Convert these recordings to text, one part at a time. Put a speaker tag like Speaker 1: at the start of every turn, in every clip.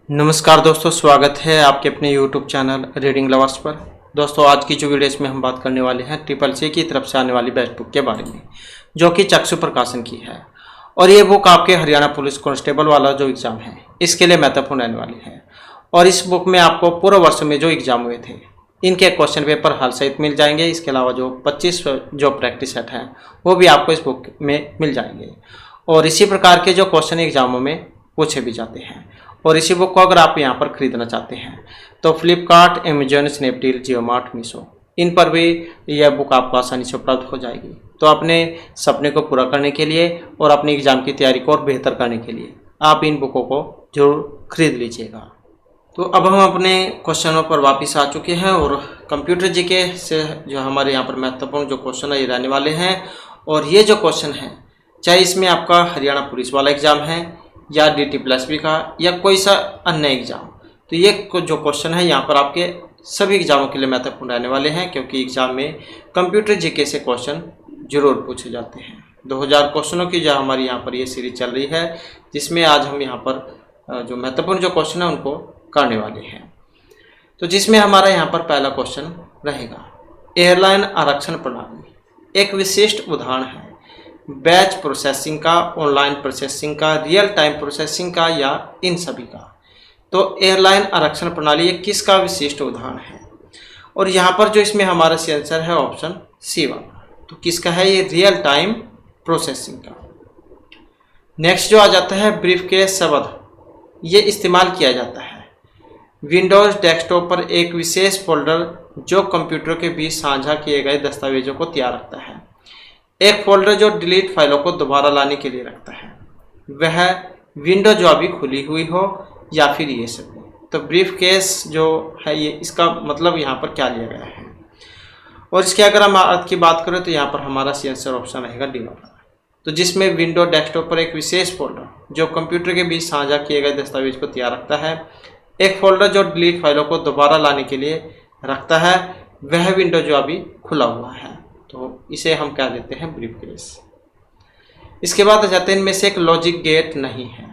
Speaker 1: नमस्कार दोस्तों, स्वागत है आपके अपने YouTube चैनल रीडिंग लवर्स पर। दोस्तों, आज की जो वीडियो इसमें हम बात करने वाले हैं ट्रिपल सी की तरफ से आने वाली बेस्ट बुक के बारे में, जो कि चक्षु प्रकाशन की है। और ये बुक आपके हरियाणा पुलिस कांस्टेबल वाला जो एग्ज़ाम है इसके लिए महत्वपूर्ण रहने वाली है। और इस बुक में आपको पूरे वर्ष में जो एग्ज़ाम हुए थे इनके क्वेश्चन पेपर हल सहित मिल जाएंगे। इसके अलावा जो 25 जो प्रैक्टिस सेट हैं वो भी आपको इस बुक में मिल जाएंगे। और इसी प्रकार के जो क्वेश्चन एग्जामों में पूछे भी जाते हैं। और इसी बुक को अगर आप यहाँ पर खरीदना चाहते हैं तो फ्लिपकार्ट, अमेजॉन, स्नैपडील, जियो मार्ट, मीशो इन पर भी यह बुक आपको आसानी से उपलब्ध हो जाएगी। तो अपने सपने को पूरा करने के लिए और अपने एग्ज़ाम की तैयारी को और बेहतर करने के लिए आप इन बुकों को जरूर खरीद लीजिएगा। तो अब हम अपने क्वेश्चनों पर वापस आ चुके हैं और कंप्यूटर जीके से जो हमारे यहाँ पर महत्वपूर्ण जो क्वेश्चन है ये रहने वाले हैं। और ये जो क्वेश्चन है, चाहे इसमें आपका हरियाणा पुलिस वाला एग्ज़ाम है या DT+B का या कोई सा अन्य एग्ज़ाम, तो ये जो क्वेश्चन है यहाँ पर आपके सभी एग्ज़ामों के लिए महत्वपूर्ण रहने वाले हैं, क्योंकि एग्ज़ाम में कंप्यूटर जीके से क्वेश्चन जरूर पूछे जाते हैं। 2000 क्वेश्चनों की जो हमारी यहाँ पर ये सीरीज चल रही है, जिसमें आज हम यहाँ पर जो महत्वपूर्ण जो क्वेश्चन है उनको करने वाले हैं। तो जिसमें हमारा यहाँ पर पहला क्वेश्चन रहेगा, एयरलाइन आरक्षण प्रणाली एक विशिष्ट उदाहरण है बैच प्रोसेसिंग का, ऑनलाइन प्रोसेसिंग का, रियल टाइम प्रोसेसिंग का या इन सभी का। तो एयरलाइन आरक्षण प्रणाली ये किसका विशिष्ट उदाहरण है? और यहाँ पर जो इसमें हमारा सी आंसर है ऑप्शन सी वाला। तो किसका है ये? रियल टाइम प्रोसेसिंग का। नेक्स्ट जो आ जाता है ब्रीफकेस शब्द, ये इस्तेमाल किया जाता है विंडोज़ डेस्कटॉप पर एक विशेष फोल्डर जो कंप्यूटर के बीच साझा किए गए दस्तावेजों को तैयार रखता है। एक फोल्डर जो डिलीट फाइलों को दोबारा लाने के लिए रखता है। वह विंडो जो अभी खुली हुई हो या फिर ये सभी। तो ब्रीफकेस जो है ये इसका मतलब यहाँ पर क्या लिया गया है? और इसके अगर हम अर्थ की बात करें तो यहाँ पर हमारा सी आंसर ऑप्शन रहेगा डी वाला। तो जिसमें विंडो डेस्कटॉप पर एक विशेष फोल्डर जो कंप्यूटर के बीच साझा किए गए दस्तावेज को तैयार रखता है। एक फोल्डर जो डिलीट फाइलों को दोबारा लाने के लिए रखता है, वह विंडो जो अभी खुला हुआ है। तो इसे हम कह देते हैं ब्रीफकेस। इसके बाद आ जाते हैं इनमें से एक लॉजिक गेट नहीं है,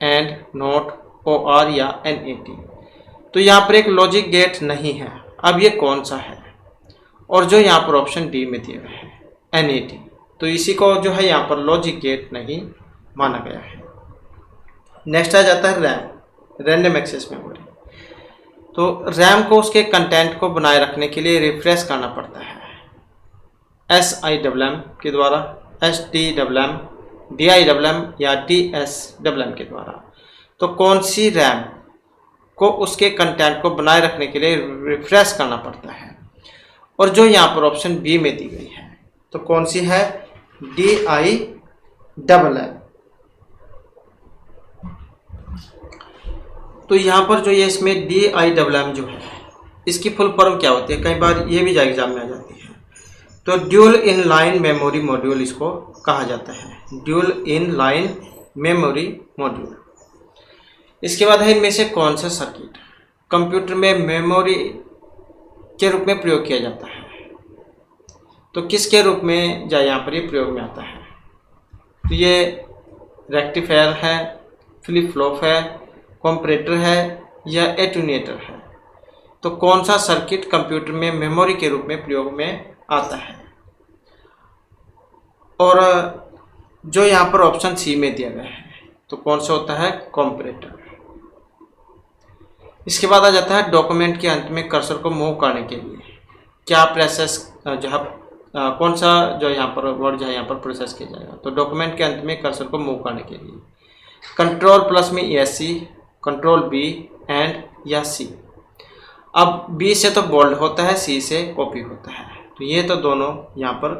Speaker 1: एंड, नॉट, OR या NAT। तो यहाँ पर एक लॉजिक गेट नहीं है। अब ये कौन सा है? और जो यहाँ पर ऑप्शन डी में दिए गए हैं NAT, तो इसी को जो है यहाँ पर लॉजिक गेट नहीं माना गया है। नेक्स्ट आ जाता है रैम, रैंडम एक्सेस मेमोरी। तो रैम को उसके कंटेंट को बनाए रखने के लिए रिफ्रेश करना पड़ता है SIMM के द्वारा, SDMM, DIMM या DSMM के द्वारा। तो कौन सी रैम को उसके कंटेंट को बनाए रखने के लिए रिफ्रेश करना पड़ता है? और जो यहाँ पर ऑप्शन बी में दी गई है, तो कौन सी है? DIMM। तो यहाँ पर जो ये इसमें DIMM जो है इसकी फुल फॉर्म क्या होती है? कई बार ये भी एग्जाम में आ जाती है। तो dual in line memory module इसको कहा जाता है, dual in line memory module. इसके बाद है इनमें से कौन सा सर्किट कंप्यूटर में मेमोरी के रूप में प्रयोग किया जाता है? तो किसके रूप में यहाँ पर ये प्रयोग में आता है? तो ये रेक्टिफायर है, फ्लिप फ्लॉप है, कंपैरेटर है या एटेन्यूएटर है। तो कौन सा सर्किट कंप्यूटर में मेमोरी के रूप में प्रयोग में आता है? और जो यहाँ पर ऑप्शन सी में दिया गया है, तो कौन सा होता है? कंपैरेटर। इसके बाद आ जाता है डॉक्यूमेंट के अंत में कर्सर को मूव करने के लिए क्या प्रोसेस जो है कौन सा जो यहाँ पर वर्ड जो है यहाँ पर प्रोसेस किया जाएगा? तो डॉक्यूमेंट के अंत में कर्सर को मूव करने के लिए कंट्रोल+ में ESC, कंट्रोल B, एंड या C। अब B से तो बोल्ड होता है, C से कॉपी होता है। तो ये तो दोनों यहाँ पर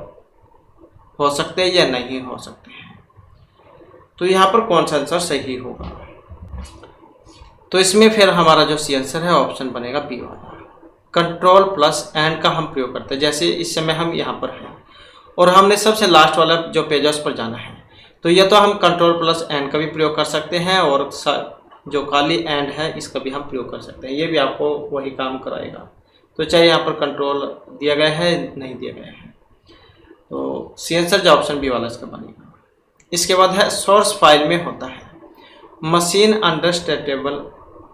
Speaker 1: हो सकते हैं या नहीं हो सकते हैं। तो यहाँ पर कौन सा आंसर सही होगा? तो इसमें फिर हमारा जो सी आंसर है ऑप्शन बनेगा बी वाला। कंट्रोल+ एंड का हम प्रयोग करते हैं। जैसे इस समय हम यहाँ पर हैं और हमने सबसे लास्ट वाला जो पेज है उस पर जाना है, तो ये तो हम कंट्रोल+ एंड का भी प्रयोग कर सकते हैं और जो खाली एंड है इसका भी हम प्रयोग कर सकते हैं। ये भी आपको वही काम कराएगा। तो चाहे यहाँ पर कंट्रोल दिया गया है, नहीं दिया गया है, तो सी आंसर जो ऑप्शन बी वाला इसका बनेगा। इसके बाद है सोर्स फाइल में होता है machine understandable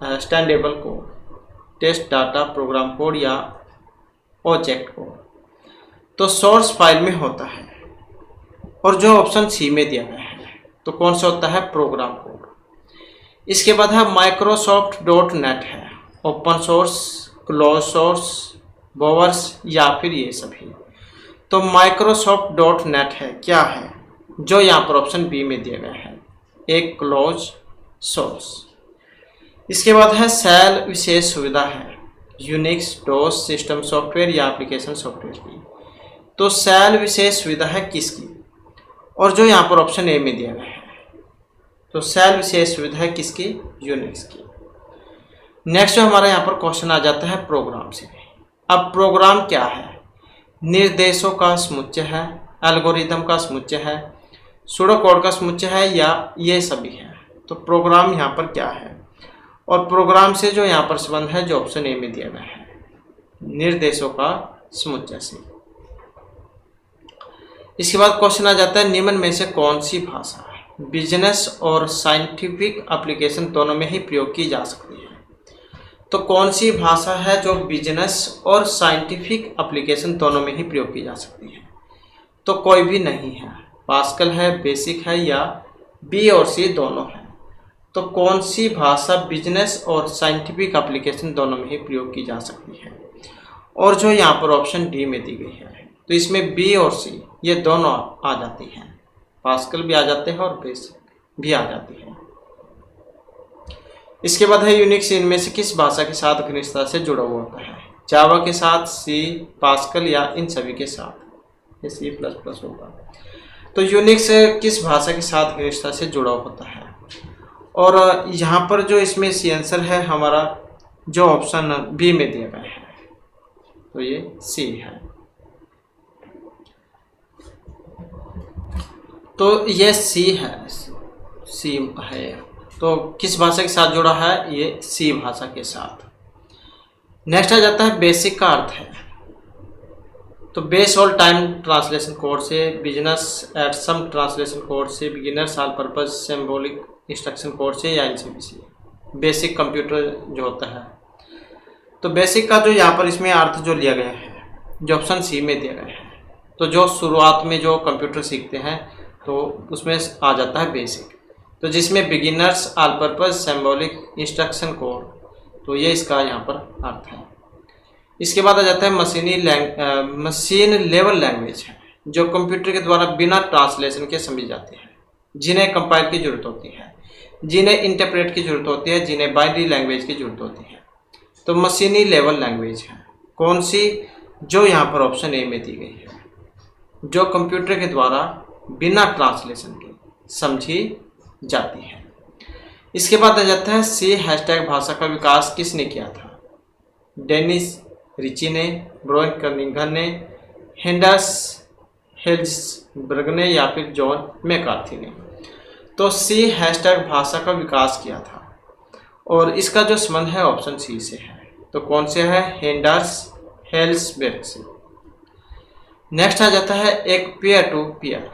Speaker 1: standable code, test data, program code या ऑब्जेक्ट कोड तो सोर्स फाइल में होता है। और जो ऑप्शन सी में दिया गया है तो कौन सा होता है, प्रोग्राम कोड। इसके बाद है माइक्रोसॉफ्ट डॉट नेट है, ओपन सोर्स, क्लोज सोर्स, बोवर्स या फिर ये सभी। तो माइक्रोसॉफ्ट डॉट नेट है, क्या है, जो यहाँ पर ऑप्शन बी में दिया गया है, एक क्लोज सोर्स। इसके बाद है सेल विशेष सुविधा है, यूनिक्स, डोस, सिस्टम सॉफ्टवेयर या एप्लीकेशन सॉफ्टवेयर की। तो सेल विशेष सुविधा है किसकी, और जो यहाँ पर ऑप्शन ए में दिया गया है तो सेल विशेष सुविधा है किसकी, यूनिक्स की। नेक्स्ट जो हमारा यहाँ पर क्वेश्चन आ जाता है प्रोग्राम से। अब प्रोग्राम क्या है, निर्देशों का समुच्चय है, एल्गोरिदम का समुच्चय है, सूडो कोड का समुच्चय है या ये सभी है। तो प्रोग्राम यहाँ पर क्या है, और प्रोग्राम से जो यहाँ पर संबंध है जो ऑप्शन ए में दिया गया है, निर्देशों का समुच्चय से। इसके बाद क्वेश्चन आ जाता है निम्न में से कौन सी भाषा बिजनेस और साइंटिफिक एप्लीकेशन दोनों में ही प्रयोग की जा सकती है। तो कौन सी भाषा है जो बिजनेस और साइंटिफिक एप्लीकेशन दोनों में ही प्रयोग की जा सकती है। तो कोई भी नहीं है, पास्कल है, बेसिक है या बी और सी दोनों है। तो कौन सी भाषा बिजनेस और साइंटिफिक एप्लीकेशन दोनों में ही प्रयोग की जा सकती है, और जो यहाँ पर ऑप्शन डी में दी गई है तो इसमें बी और सी ये दोनों आ जाती हैं, पास्कल भी आ जाते हैं और बेसिक भी आ जाती है। इसके बाद है यूनिक्स इनमें से किस भाषा के साथ घनिष्ठता से जुड़ा हुआ होता है, जावा के साथ, सी, पास्कल या इन सभी के साथ, ये सी प्लस प्लस होगा। तो यूनिक्स किस भाषा के साथ घनिष्ठता से जुड़ा होता है, और यहाँ पर जो इसमें सी आंसर है हमारा जो ऑप्शन बी में दिया गया है तो ये सी है। तो ये सी है, सी है। तो किस भाषा के साथ जुड़ा है, ये सी भाषा के साथ। नेक्स्ट आ जाता है बेसिक का अर्थ है। तो base all time translation code से, business at some translation code से, beginners all purpose symbolic instruction code से या इनसे भी। बेसिक कंप्यूटर जो होता है, तो बेसिक का जो यहाँ पर इसमें अर्थ जो लिया गया है जो ऑप्शन सी में दिया गया है, तो जो शुरुआत में जो कंप्यूटर सीखते हैं तो उसमें आ जाता है बेसिक। तो जिसमें beginners all purpose symbolic instruction code, तो ये इसका यहाँ पर अर्थ है। इसके बाद आ जाता है मशीन लेवल लैंग्वेज है, जो कंप्यूटर के द्वारा बिना ट्रांसलेशन के समझी जाती है, जिन्हें कंपाइल की जरूरत होती है, जिन्हें इंटरप्रेट की जरूरत होती है, जिन्हें बाइनरी लैंग्वेज की जरूरत होती है। तो मशीनी लेवल लैंग्वेज है कौन सी, जो यहाँ पर ऑप्शन ए में दी गई है, जो कंप्यूटर के द्वारा बिना ट्रांसलेशन के समझी जाती है। इसके बाद आ जाता है सी हैशटैग भाषा का विकास किसने किया था, डेनिस रिची ने, ब्रोन कर्निंगन ने, हेंडर्स हेल्सबर्ग ने या फिर जॉन मैकार्थी ने। तो सी हैशटैग भाषा का विकास किया था, और इसका जो संबंध है ऑप्शन सी से है। तो कौन से है, हेंडर्स हेल्सबर्ग से। नेक्स्ट आ जाता है एक पीयर टू पीयर,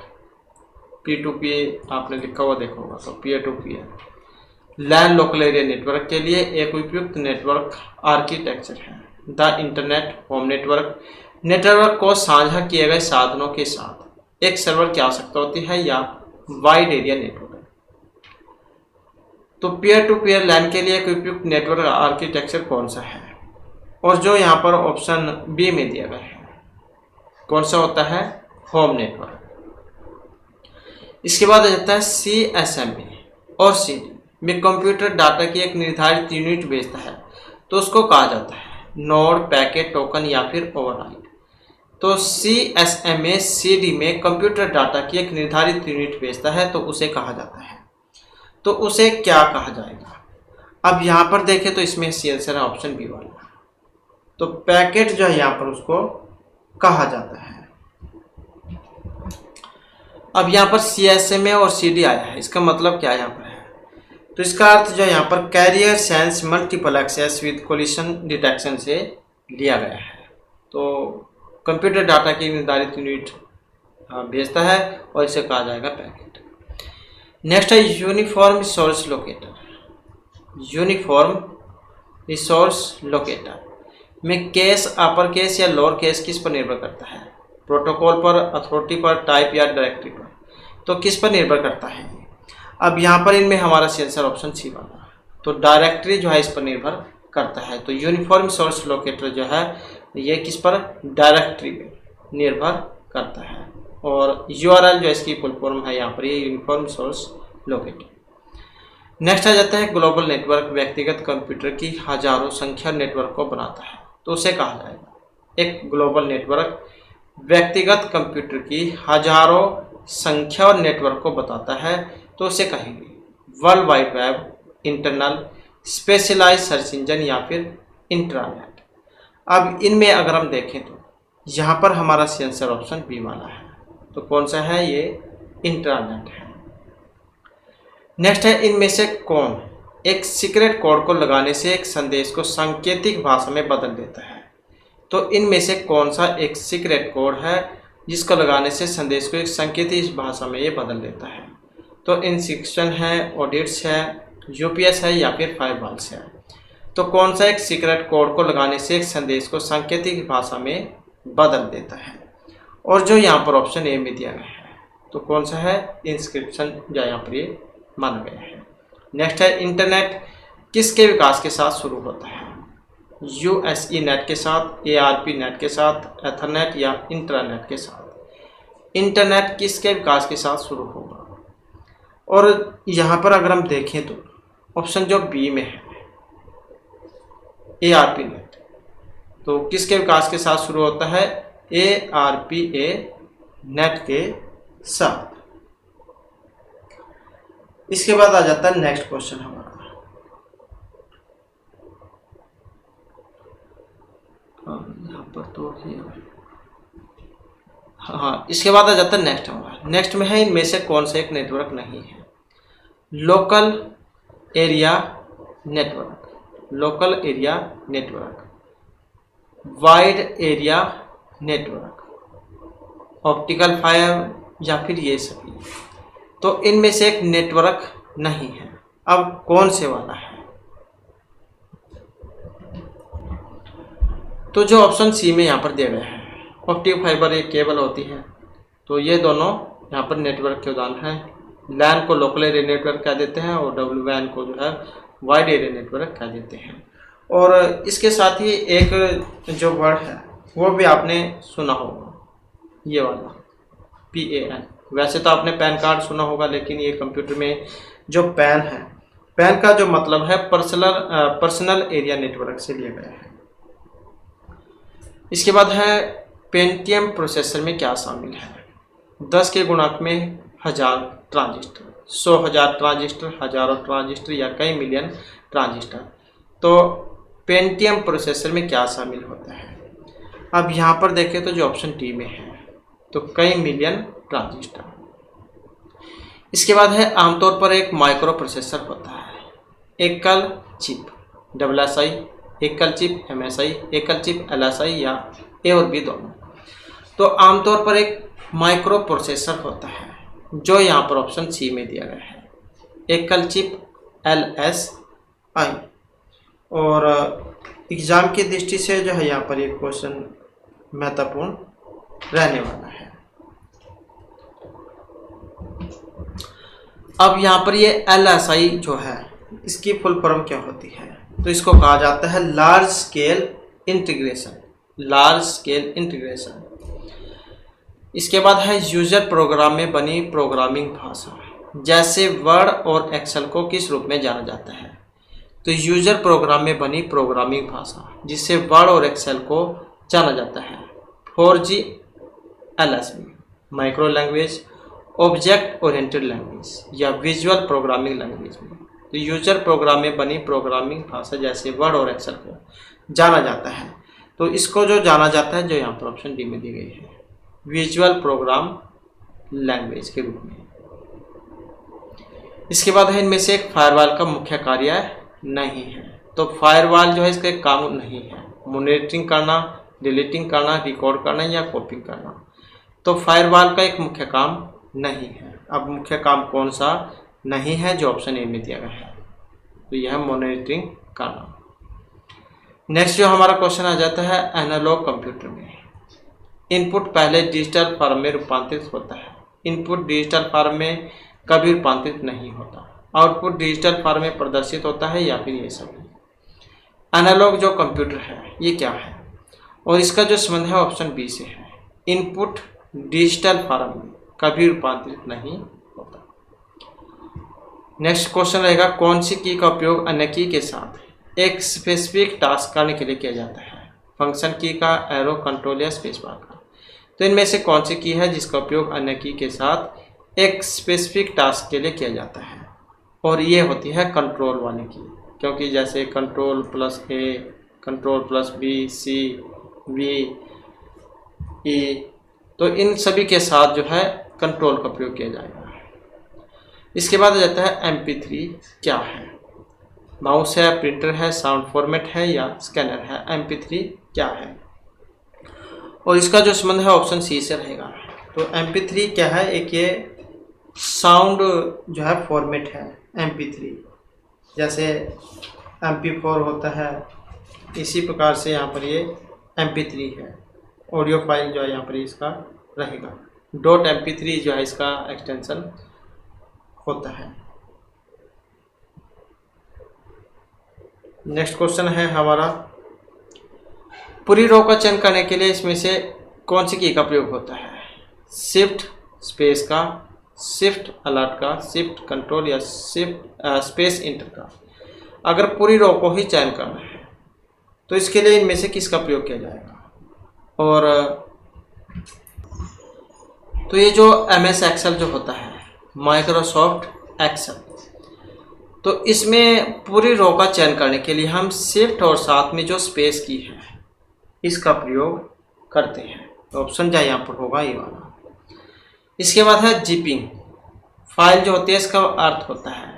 Speaker 1: P2P आपने लिखा हुआ देखा होगा, तो peer to peer LAN local area network के लिए एक उपयुक्त नेटवर्क आर्किटेक्चर है। The internet home network, network को साझा किए गए साधनों के साथ एक सर्वर की आवश्यकता होती है या वाइड एरिया नेटवर्क। तो पीयर टू पीयर लैन के लिए एक उपयुक्त नेटवर्क आर्किटेक्चर कौन सा है, और जो यहाँ पर ऑप्शन बी में दिया गया है कौन सा होता है, होम नेटवर्क। इसके बाद आ जाता है CSMA और CD में कंप्यूटर डाटा की एक निर्धारित यूनिट भेजता है तो उसको कहा जाता है नोड, पैकेट, टोकन या फिर ओवरराइड। तो CSMA CD में कंप्यूटर डाटा की एक निर्धारित यूनिट भेजता है तो उसे कहा जाता है, तो उसे क्या कहा जाएगा। अब यहाँ पर देखें तो इसमें सी आंसर है ऑप्शन बी वाला। तो पैकेट जो है यहाँ पर उसको कहा जाता है। अब यहाँ पर CSMA और CD आया है, इसका मतलब क्या यहाँ पर है, तो इसका अर्थ जो है यहाँ पर carrier sense multiple access with collision detection से लिया गया है। तो कंप्यूटर डाटा की निर्धारित यूनिट भेजता है और इसे कहा जाएगा पैकेट। नेक्स्ट है uniform source locator. Uniform resource locator में केस अपर केस या लोअर केस किस पर निर्भर करता है? प्रोटोकॉल पर, अथॉरिटी पर, टाइप या डायरेक्टरी पर? तो किस पर निर्भर करता है? अब यहाँ पर इनमें हमारा आंसर ऑप्शन सी वाला, तो डायरेक्टरी जो है इस पर निर्भर करता है। तो यूनिफॉर्म सोर्स लोकेटर जो है ये किस पर? डायरेक्टरी में निर्भर करता है। और यूआरएल जो इसकी फुल फॉर्म है यहाँ पर ये यूनिफॉर्म सोर्स लोकेटर। नेक्स्ट आ जाता है ग्लोबल नेटवर्क व्यक्तिगत कंप्यूटर की हजारों संख्या नेटवर्क को बनाता है, तो उसे कहा जाएगा। एक ग्लोबल नेटवर्क व्यक्तिगत कंप्यूटर की हजारों संख्या और नेटवर्क को बताता है, तो उसे कहेंगे world wide web, internal, specialise search engine या फिर इंट्रानेट। अब इनमें अगर हम देखें तो यहाँ पर हमारा आंसर ऑप्शन बी वाला है, तो कौन सा है? ये इंट्रानेट है। नेक्स्ट है इनमें से कौन एक सीक्रेट कोड को लगाने से एक संदेश को सांकेतिक भाषा में बदल देता है? तो इनमें से कौन सा एक सीक्रेट कोड है जिसको लगाने से संदेश को एक सांकेतिक भाषा में ये बदल देता है? तो इंक्रिप्शन है, ऑडिट्स है, यूपीएस है या फिर फायरवॉल्स है? तो कौन सा एक सीक्रेट कोड को लगाने से एक संदेश को सांकेतिक भाषा में बदल देता है? और जो यहाँ पर ऑप्शन ए में दिया गया है, तो कौन सा है? इंक्रिप्शन जो यहाँ पर ये माना गया है। नेक्स्ट है इंटरनेट किसके विकास के साथ शुरू होता है? यूएसई नेट के साथ, एआरपी नेट के साथ, एथरनेट या इंट्रानेट के साथ? इंटरनेट किसके विकास के साथ शुरू होगा? और यहाँ पर अगर हम देखें तो ऑप्शन जो बी में है एआरपी नेट, तो किसके विकास के साथ शुरू होता है? एआरपीए नेट के साथ। इसके बाद आ जाता है नेक्स्ट क्वेश्चन हमारा, यहाँ पर तो हाँ, इसके बाद आ जाता है नेक्स्ट हमारा। नेक्स्ट में है इनमें से कौन सा एक नेटवर्क नहीं है? Local area network, local area network, wide area network, optical fibre या फिर ये सभी? तो इनमें से एक नेटवर्क नहीं है। अब कौन से वाला है? तो जो ऑप्शन सी में यहाँ पर दिया गया है, ऑप्टिकल फाइबर एक केबल होती है, तो ये दोनों यहाँ पर नेटवर्क के उदाहरण हैं। लैन को लोकल एरिया नेटवर्क कह देते हैं और WAN को जो है वाइड एरिया नेटवर्क कह देते हैं। और इसके साथ ही एक जो वर्ड है वो भी आपने सुना होगा, ये वाला PAN। वैसे तो आपने पैन कार्ड सुना होगा, लेकिन ये कंप्यूटर में जो पैन है, पैन का जो मतलब है पर्सनल एरिया नेटवर्क से लिया गया है। इसके बाद है पेंटियम प्रोसेसर में क्या शामिल है? 10 के गुणक में 1000 ट्रांजिस्टर, 100,000 ट्रांजिस्टर, हजारों ट्रांजिस्टर या कई मिलियन ट्रांजिस्टर? तो पेंटियम प्रोसेसर में क्या शामिल होता है? अब यहाँ पर देखें तो जो ऑप्शन डी में है, तो कई मिलियन ट्रांजिस्टर। इसके बाद है आमतौर पर एक माइक्रो प्रोसेसर होता है, एकल चिप SSI, एकल चिप MSI, एकल चिप LSI या ए और बी दोनों? तो आमतौर पर एक माइक्रो प्रोसेसर होता है, जो यहाँ पर ऑप्शन सी में दिया गया है, एकल चिप LSI। और एग्ज़ाम की दृष्टि से जो है यहाँ पर एक क्वेश्चन महत्वपूर्ण रहने वाला है। अब यहाँ पर ये LSI जो है इसकी फुल फॉर्म क्या होती है? तो इसको कहा जाता है large scale integration, large scale integration. इसके बाद है यूजर प्रोग्राम में बनी प्रोग्रामिंग भाषा, जैसे वर्ड और एक्सेल को किस रूप में जाना जाता है? तो यूजर प्रोग्राम में बनी प्रोग्रामिंग भाषा जिससे वर्ड और एक्सेल को जाना जाता है 4G LSB, micro language, object oriented language या विजुअल प्रोग्रामिंग लैंग्वेज में? तो यूजर प्रोग्राम में बनी प्रोग्रामिंग भाषा जैसे वर्ड और एक्सेल को जाना जाता है, तो इसको जो जाना जाता है, जो यहाँ पर ऑप्शन डी में दी गई है, विजुअल प्रोग्राम लैंग्वेज के रूप में। इसके बाद है इनमें से एक फायरवॉल का मुख्य कार्य नहीं है। तो फायरवॉल जो है इसका एक काम नहीं है, मॉनिटरिंग करना, डिलीटिंग करना, रिकॉर्ड करना या कॉपी करना। तो फायरवॉल का एक मुख्य काम नहीं है। अब मुख्य काम कौन सा नहीं है? जो ऑप्शन ए में दिया गया है, तो यह मॉनिटरिंग करना। नेक्स्ट जो हमारा क्वेश्चन आ जाता है एनालॉग कंप्यूटर में इनपुट पहले डिजिटल फॉर्म में रूपांतरित होता है, इनपुट डिजिटल फॉर्म में कभी रूपांतरित नहीं होता, आउटपुट डिजिटल फॉर्म में प्रदर्शित होता है, या फिर ये सभी। एनालॉग जो कंप्यूटर है ये क्या है, और इसका जो संबंध है ऑप्शन बी से है, इनपुट डिजिटल फॉर्म में कभी रूपांतरित नहीं होता। नेक्स्ट क्वेश्चन रहेगा कौन सी की का उपयोग अन्य की के साथ एक स्पेसिफिक टास्क करने के लिए किया जाता है, फंक्शन की का, एरो, कंट्रोल या स्पेस बार का। तो इनमें से कौन सी की है जिसका उपयोग अन्य की के साथ एक स्पेसिफिक टास्क के लिए किया जाता है, और ये होती है कंट्रोल वाली की, क्योंकि जैसे control plus A, control plus B, C, V, E, तो इन सभी के साथ जो है कंट्रोल का प्रयोग किया जाएगा। इसके बाद आ जाता है MP3 क्या है, माउस है, प्रिंटर है, साउंड फॉर्मेट है या स्कैनर है। MP3 क्या है, और इसका जो संबंध है ऑप्शन सी से रहेगा। तो MP3 क्या है, एक ये साउंड जो है फॉर्मेट है MP3, जैसे MP4 होता है, इसी प्रकार से यहाँ पर ये MP3 है। ऑडियो फाइल जो है यहाँ पर इसका रहेगा, .mp3 जो है इसका एक्सटेंशन होता है। नेक्स्ट क्वेश्चन है हमारा पूरी रो का चयन करने के लिए इसमें से कौन सी की का प्रयोग होता है, शिफ्ट स्पेस का, शिफ्ट अलर्ट का, शिफ्ट कंट्रोल या शिफ्ट स्पेस इंटर का। अगर पूरी रो को ही चयन करना है तो इसके लिए इनमें से किसका प्रयोग किया जाएगा, और तो ये जो MS एक्सेल जो होता है, माइक्रोसॉफ्ट एक्सेल, तो इसमें पूरी रो का चयन करने के लिए हम शिफ्ट और साथ में जो स्पेस की है इसका प्रयोग करते हैं। तो ऑप्शन जो यहाँ पर होगा ये वाला। इसके बाद है जिपिंग फाइल जो होती है, इसका अर्थ होता है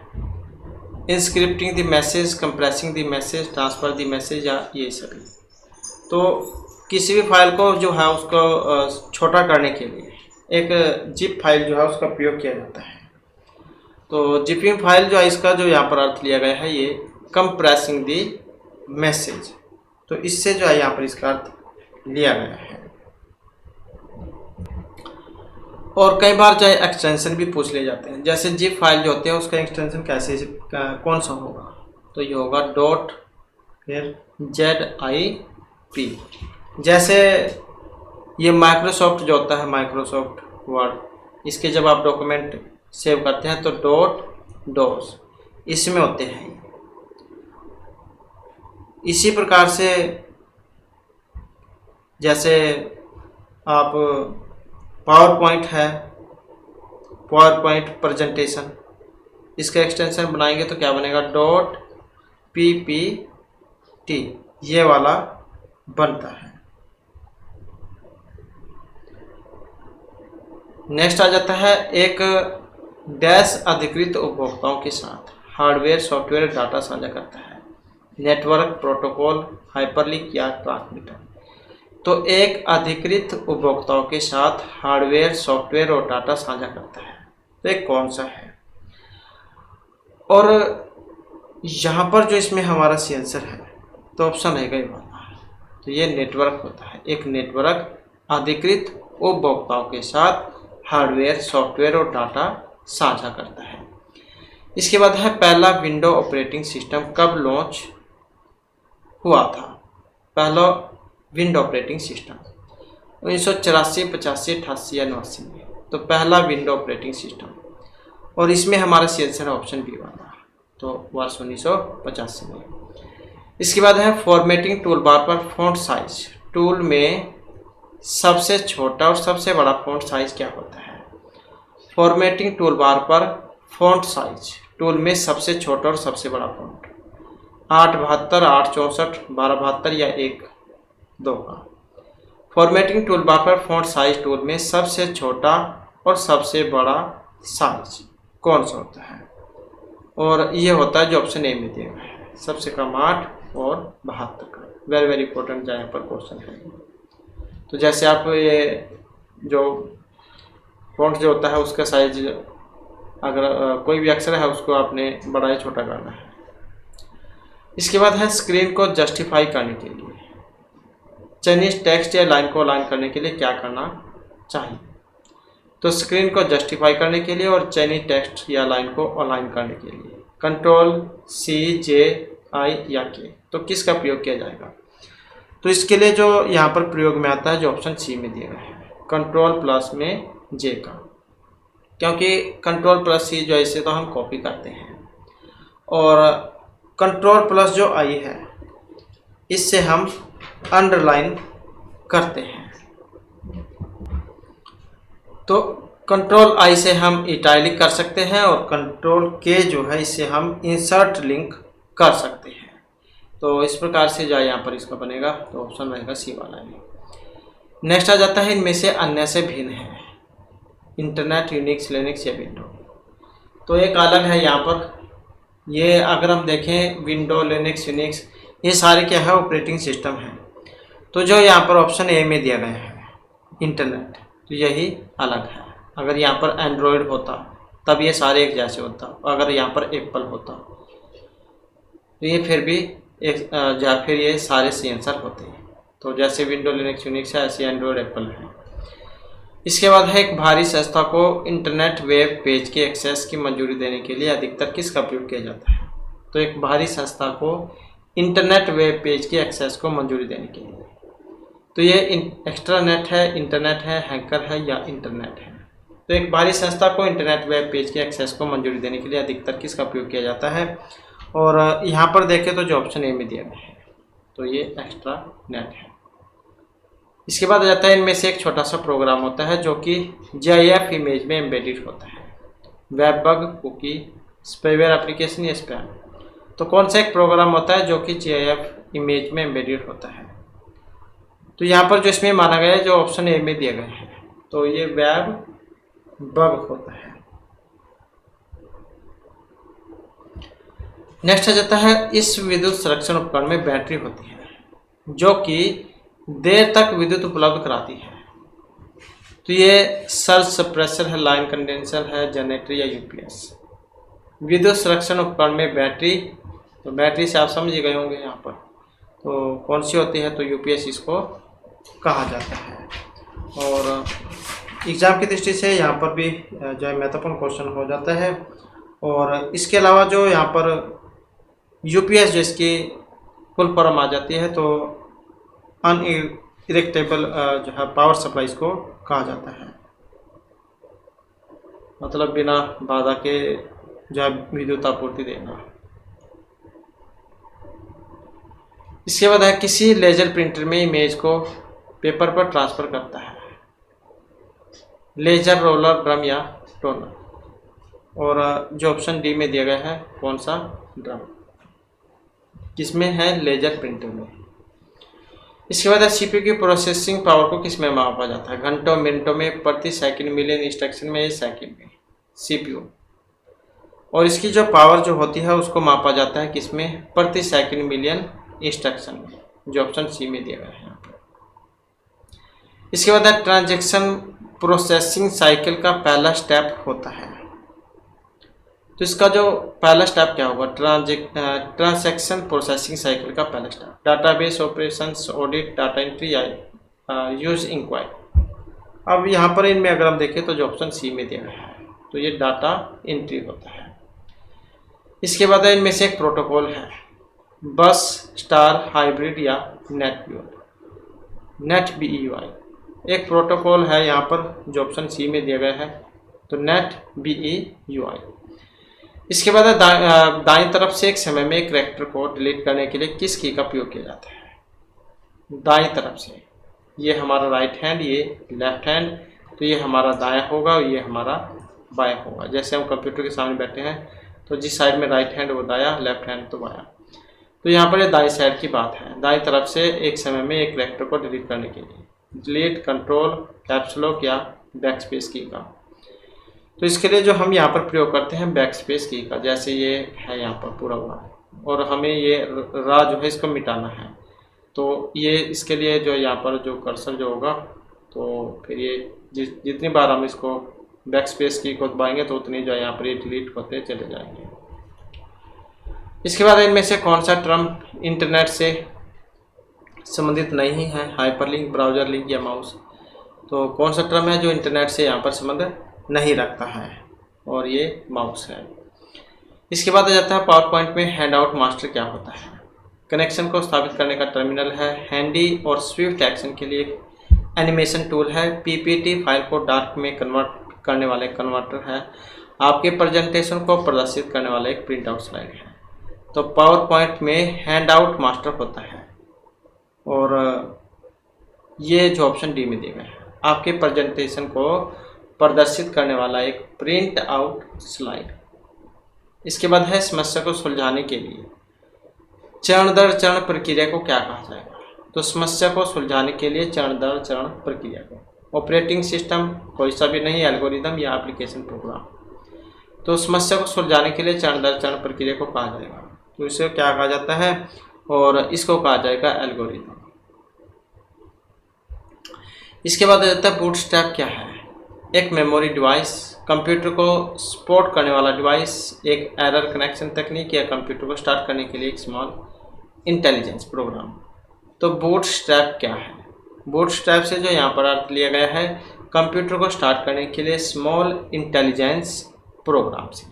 Speaker 1: encrypting the message, compressing the message, transfer the message या ये सभी। तो किसी भी फाइल को जो है उसको छोटा करने के लिए एक जिप फाइल जो है उसका प्रयोग किया जाता है। तो जिपिंग फाइल जो है इसका जो यहाँ पर अर्थ लिया गया है ये कंप्रेसिंग द मैसेज, तो इससे जो है यहाँ पर इसका अर्थ लिया गया है। और कई बार जो है एक्सटेंशन भी पूछ ले जाते हैं, जैसे जिप फाइल जो होते हैं उसका एक्सटेंशन कैसे कौन सा होगा, तो ये होगा डॉट फिर ZIP। जैसे ये माइक्रोसॉफ्ट जो होता है, माइक्रोसॉफ्ट वर्ड, इसके जब आप डॉक्यूमेंट सेव करते हैं तो .DOS इसमें होते हैं। इसी प्रकार से जैसे आप पावर पॉइंट है, पावर पॉइंट प्रेजेंटेशन, इसका एक्सटेंशन बनाएंगे तो क्या बनेगा, .PPT ये वाला बनता है। नेक्स्ट आ जाता है एक डैश अधिकृत उपभोक्ताओं के साथ हार्डवेयर सॉफ्टवेयर डाटा साझा करता है, नेटवर्क, प्रोटोकॉल, हाइपरलिंक या ट्रांसमीटर। तो एक अधिकृत उपभोक्ताओं के साथ हार्डवेयर सॉफ्टवेयर और डाटा साझा करता है, तो एक कौन सा है, और यहाँ पर जो इसमें हमारा सी आंसर है तो ऑप्शन रहेगा ये वाला। तो ये नेटवर्क होता है, एक नेटवर्क अधिकृत उपभोक्ताओं के साथ हार्डवेयर सॉफ्टवेयर और डाटा साझा करता है। इसके बाद है पहला विंडो ऑपरेटिंग सिस्टम कब लॉन्च हुआ था, पहला विंडो ऑपरेटिंग सिस्टम 1984, 85, 88 या 89 में। तो पहला विंडो ऑपरेटिंग सिस्टम, और इसमें हमारा सी आंसर है ऑप्शन बी वाला, तो वर्ष 1985 में। इसके बाद है फॉर्मेटिंग टूल बार पर फॉन्ट साइज टूल में सबसे छोटा और सबसे बड़ा फॉन्ट साइज क्या होता है। फॉर्मेटिंग टूल बार पर फॉन्ट साइज टूल में सबसे छोटा और सबसे बड़ा फॉन्ट 872, 864, 1272 या 1, 2 का। फॉर्मेटिंग टूल बार पर फॉन्ट साइज टूल में सबसे छोटा और सबसे बड़ा साइज कौन सा होता है, और ये होता है जो ऑप्शन ए में दिया गया है, सबसे कम 8 और 72 का। वेरी वेरी इंपॉर्टेंट जहाँ पर क्वेश्चन है। तो जैसे आप ये जो फॉन्ट जो होता है उसका साइज, अगर कोई भी अक्षर है उसको आपने बड़ा या छोटा करना है। इसके बाद है स्क्रीन को जस्टिफाई करने के लिए चयनित टेक्स्ट या लाइन को अलाइन करने के लिए क्या करना चाहिए। तो स्क्रीन को जस्टिफाई करने के लिए और चयनित टेक्स्ट या लाइन को अलाइन करने के लिए Ctrl+C+J+I या K, तो किसका प्रयोग किया जाएगा। तो इसके लिए जो यहाँ पर प्रयोग में आता है जो ऑप्शन सी में दिया गया है Ctrl+ में J का, क्योंकि Ctrl+C जो ऐसे तो हम कॉपी करते हैं और Ctrl+ जो I है इससे हम अंडरलाइन करते हैं। तो Ctrl+I से हम इटैलिक कर सकते हैं और Ctrl+K जो है इससे हम इंसर्ट लिंक कर सकते हैं। तो इस प्रकार से जो यहाँ पर इसका बनेगा तो ऑप्शन रहेगा सी वाला है। नेक्स्ट आ जाता है इनमें से अन्य से भिन्न है इंटरनेट, यूनिक्स, लिनक्स या विंडो। तो एक अलग है यहाँ पर, ये अगर हम देखें विंडो, लिनक्स, यूनिक्स ये सारे क्या है ऑपरेटिंग सिस्टम है। तो जो यहाँ पर ऑप्शन ए में दिया गया है इंटरनेट, तो यही अलग है। अगर यहाँ पर एंड्रॉयड होता तब ये सारे एक जैसे होता, अगर यहाँ पर एप्पल होता तो ये फिर भी एक या फिर ये सारे सेंसर होते हैं। तो जैसे विंडो, लिनक्स, यूनिक्स है ऐसे एंड्रॉयड, एप्पल है। इसके बाद है एक भारी संस्था को इंटरनेट वेब पेज के एक्सेस की मंजूरी देने के लिए अधिकतर किसका प्रयोग किया जाता है। तो एक भारी संस्था को इंटरनेट वेब पेज के एक्सेस को मंजूरी देने के लिए, तो ये एक्स्ट्रानेट है, इंटरनेट है, हैकर है या इंटरनेट है। तो एक भारी संस्था को इंटरनेट वेब पेज के एक्सेस को मंजूरी देने के लिए अधिकतर किसका प्रयोग किया जाता है। और यहाँ पर देखें तो जो ऑप्शन ए में दिया गया है तो ये एक्स्ट्रानेट है। इसके बाद आ जाता है इनमें से एक छोटा सा प्रोग्राम होता है जो कि GIF इमेज में एम्बेडेड होता है, web bug, cookie, spyware application या स्पैम। तो कौन सा एक प्रोग्राम होता है जो कि GIF इमेज में एम्बेडेड होता है। तो यहाँ पर जो इसमें माना गया है जो ऑप्शन ए में दिया गया है तो ये वेब बग होता है। नेक्स्ट आ जाता है इस विद्युत संरक्षण उपकरण में बैटरी होती है जो कि देर तक विद्युत उपलब्ध कराती है। तो ये सर्ज सप्रेसर है, लाइन कंडेंसर है, जनरेटर या UPS। विद्युत संरक्षण उपकरण में बैटरी, तो बैटरी से आप समझ गए होंगे यहाँ पर तो कौन सी होती है, तो UPS इसको कहा जाता है। और एग्ज़ाम की दृष्टि से यहाँ पर भी जो है महत्वपूर्ण क्वेश्चन हो जाता है। और इसके अलावा जो यहाँ पर UPS जिसकी फुल फॉर्म आ जाती है तो अनइरेक्टेबल जो है पावर सप्लाई को कहा जाता है, मतलब बिना बाधा के जो है विद्युत आपूर्ति देना। इसके बाद है किसी लेजर प्रिंटर में इमेज को पेपर पर ट्रांसफ़र करता है, लेजर, रोलर, ड्रम या टोनर। और जो ऑप्शन डी में दिया गया है कौन सा, ड्रम, किसमें है, लेजर प्रिंटर में। इसके बाद CPU की प्रोसेसिंग पावर को किस में मापा जाता है, घंटों, मिनटों में, प्रति सेकंड, मिलियन इंस्ट्रक्शन में या सेकंड में, CPU। और इसकी जो पावर जो होती है उसको मापा जाता है किस में, प्रति सेकंड, मिलियन इंस्ट्रक्शन में, जो ऑप्शन सी में दिया गया है यहाँ पर। इसके बाद ट्रांजैक्शन प्रोसेसिंग साइकिल का पहला स्टेप होता है। तो इसका जो पहला स्टेप क्या होगा, ट्रांजैक्शन प्रोसेसिंग साइकिल का पहला step, database operations, audit, data entry या यूज इंक्वायरी। अब यहाँ पर इनमें अगर हम देखें तो जो ऑप्शन सी में दिया गया है तो ये डाटा एंट्री होता है। इसके बाद इनमें से एक प्रोटोकॉल है, बस, स्टार, हाइब्रिड या नेट BEUI। एक प्रोटोकॉल है यहाँ पर जो ऑप्शन सी में दिया गया है तो नेट BEUI। इसके बाद दाईं तरफ से एक समय में एक कैरेक्टर को डिलीट करने के लिए किस की का प्रयोग किया जाता है, दाईं तरफ से, ये हमारा राइट हैंड, ये लेफ्ट हैंड, तो ये हमारा दायां होगा और ये हमारा बायां होगा। जैसे हम कंप्यूटर के सामने बैठे हैं तो जिस साइड में राइट हैंड वो दायां, लेफ्ट हैंड तो बायां। तो यहाँ पर ये दाईं साइड की बात है, दाईं तरफ से एक समय में एक कैरेक्टर को डिलीट करने के लिए डिलीट, कंट्रोल, कैप्स लॉक या बैकस्पेस की का। तो इसके लिए जो हम यहाँ पर प्रयोग करते हैं बैकस्पेस की का, जैसे ये है यहाँ पर पूरा हुआ और हमें ये रा जो है इसको मिटाना है तो ये इसके लिए जो यहाँ पर जो कर्सर जो होगा तो फिर ये जितनी बार हम इसको बैकस्पेस की को दबाएंगे तो उतनी जो है यहाँ पर ये डिलीट होते चले जाएंगे। इसके बाद इनमें से कौन सा टर्म इंटरनेट से संबंधित नहीं है? हाइपरलिंक, ब्राउजर लिंक या माउस। तो कौन सा टर्म है जो इंटरनेट से यहाँ पर संबंध नहीं रखता है? और ये माउस है। इसके बाद आ जाता है पावर पॉइंट में हैंडआउट मास्टर क्या होता है? कनेक्शन को स्थापित करने का टर्मिनल है। हैंडी और स्विफ्ट एक्शन के लिए एनिमेशन टूल है। पीपीटी फाइल को डार्क में कन्वर्ट करने वाले कन्वर्टर है। आपके प्रेजेंटेशन को प्रदर्शित करने वाला एक प्रिंट आउट स्लाइड है। तो पावर पॉइंट में हैंडआउट मास्टर होता है और ये जो ऑप्शन डी में दिए गए हैं, आपके प्रेजेंटेशन को प्रदर्शित करने वाला एक प्रिंट आउट स्लाइड। इसके बाद है समस्या को सुलझाने के लिए चरण दर चरण प्रक्रिया को क्या कहा जाएगा? तो समस्या को सुलझाने के लिए चरण दर चरण प्रक्रिया को ऑपरेटिंग सिस्टम, कोई सा भी नहीं, एल्गोरिदम या एप्लीकेशन प्रोग्राम। तो समस्या को सुलझाने के लिए चरण दर चरण प्रक्रिया को कहा जाएगा, तो इसे क्या कहा जाता है? और इसको कहा जाएगा एल्गोरिदम। इसके बाद आ जाता है बूटस्ट्रैप क्या है? एक मेमोरी डिवाइस, कंप्यूटर को सपोर्ट करने वाला डिवाइस, एक एरर कनेक्शन तकनीक या कंप्यूटर को स्टार्ट करने के लिए एक स्मॉल इंटेलिजेंस प्रोग्राम। तो बूटस्ट्रैप क्या है? बूटस्ट्रैप से जो यहाँ पर अर्थ लिया गया है, कंप्यूटर को स्टार्ट करने के लिए स्मॉल इंटेलिजेंस प्रोग्राम से।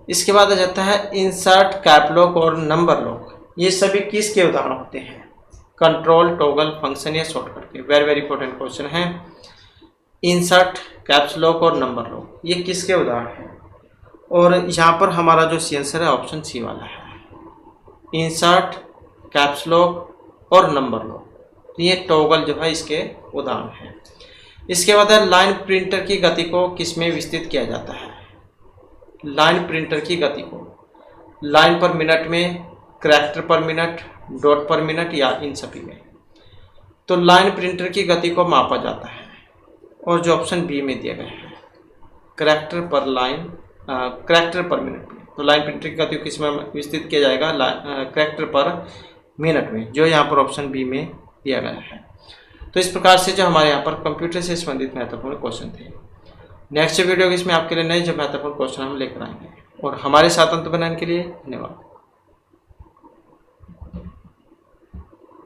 Speaker 1: इसके बाद आ जाता है इंसर्ट, कैप लॉक और नंबर लॉक। ये सभी किसके उदाहरण होते हैं? कंट्रोल, टॉगल, फंक्शन या शॉर्टकट के। वेरी वेरी इंपॉर्टेंट क्वेश्चन है। इंसर्ट, कैप्स लॉक और नंबर लॉक ये किसके उदाहरण हैं? और यहाँ पर हमारा जो सी आंसर है ऑप्शन सी वाला है, इंसर्ट, कैप्स लॉक और नंबर लॉक। तो ये टॉगल जो है इसके उदाहरण है। इसके बाद है लाइन प्रिंटर की गति को किसमें विस्तृत किया जाता है? लाइन प्रिंटर की गति को लाइन पर मिनट में, कैरेक्टर पर मिनट, डॉट पर मिनट या इन सभी में। तो लाइन प्रिंटर की गति को मापा जाता है और जो ऑप्शन बी में दिया गया है कैरेक्टर पर लाइन, कैरेक्टर पर मिनट में। तो लाइन प्रिंटर की गति को किसमें विस्तृत किया जाएगा? कैरेक्टर पर मिनट में, जो यहाँ पर ऑप्शन बी में दिया गया है। तो इस प्रकार से जो हमारे यहाँ पर कंप्यूटर से संबंधित महत्वपूर्ण क्वेश्चन थे। नेक्स्ट वीडियो इसमें आपके लिए नए जो महत्वपूर्ण क्वेश्चन हम लेकर आएंगे। और हमारे साथ अंत बनाने के लिए धन्यवाद।